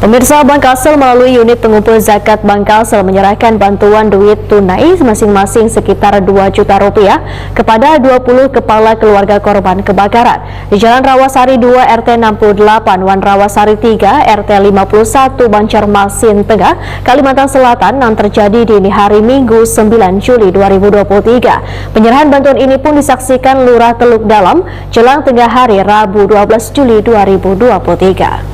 Pemirsa, Bank Kalsel melalui unit pengumpul zakat Bank Kalsel menyerahkan bantuan duit tunai masing-masing sekitar 2 juta rupiah kepada 20 kepala keluarga korban kebakaran di Jalan Rawasari 2 RT 68, Wan Rawasari 3 RT 51, Banjarmasin Tengah, Kalimantan Selatan yang terjadi dini hari Minggu 9 Juli 2023. Penyerahan bantuan ini pun disaksikan Lurah Teluk Dalam jelang tengah hari Rabu 12 Juli 2023.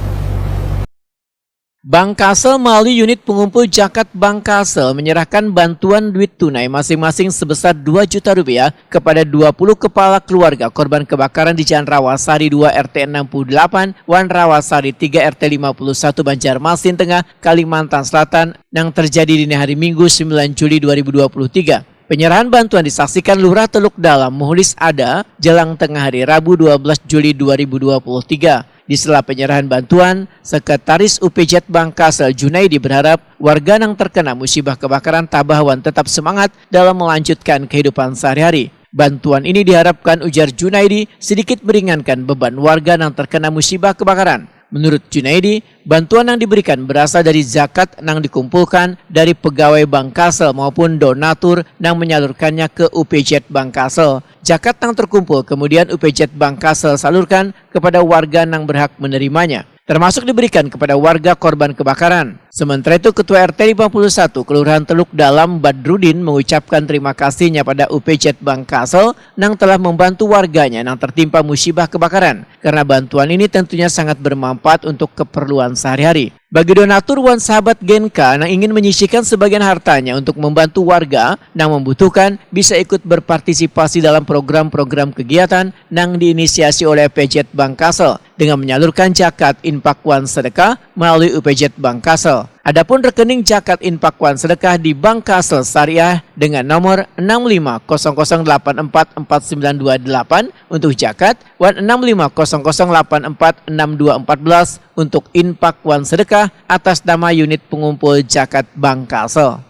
Bank Kalsel melalui unit pengumpul zakat Bank Kalsel menyerahkan bantuan duit tunai masing-masing sebesar 2 juta rupiah kepada 20 kepala keluarga korban kebakaran di Jalan Rawasari 2 RT 68, Wan Rawasari 3 RT 51, Banjarmasin Tengah, Kalimantan Selatan yang terjadi dini hari Minggu 9 Juli 2023. Penyerahan bantuan disaksikan Lurah Teluk Dalam Muhlis Ada jelang tengah hari Rabu 12 Juli 2023. Di sela penyerahan bantuan, Sekretaris UPZ Bank Kalsel Junaidi berharap warga yang terkena musibah kebakaran Tabawan tetap semangat dalam melanjutkan kehidupan sehari-hari. Bantuan ini diharapkan, ujar Junaidi, sedikit meringankan beban warga yang terkena musibah kebakaran. Menurut Junaidi, bantuan yang diberikan berasal dari zakat yang dikumpulkan dari pegawai Bank Kalsel maupun donatur yang menyalurkannya ke UPZ Bank Kalsel. Zakat yang terkumpul kemudian UPZ Bank Kalsel salurkan kepada warga yang berhak menerimanya, termasuk diberikan kepada warga korban kebakaran. Sementara itu, Ketua RT 51 Kelurahan Teluk Dalam Badrudin mengucapkan terima kasihnya pada UPZ Bank Kalsel yang telah membantu warganya yang tertimpa musibah kebakaran, karena bantuan ini tentunya sangat bermanfaat untuk keperluan sehari-hari. Bagi donatur Wan Sahabat Genka yang ingin menyisihkan sebagian hartanya untuk membantu warga yang membutuhkan, bisa ikut berpartisipasi dalam program-program kegiatan yang diinisiasi oleh UPZ Bank Kalsel dengan menyalurkan zakat infak wan sedekah melalui UPZ Bank Kalsel. Adapun rekening zakat infak wan sedekah di Bank Kalsel Syariah dengan nomor 6500844928 untuk zakat, wan 6500846214 untuk infak wan sedekah atas nama unit pengumpul zakat Bank Kalsel.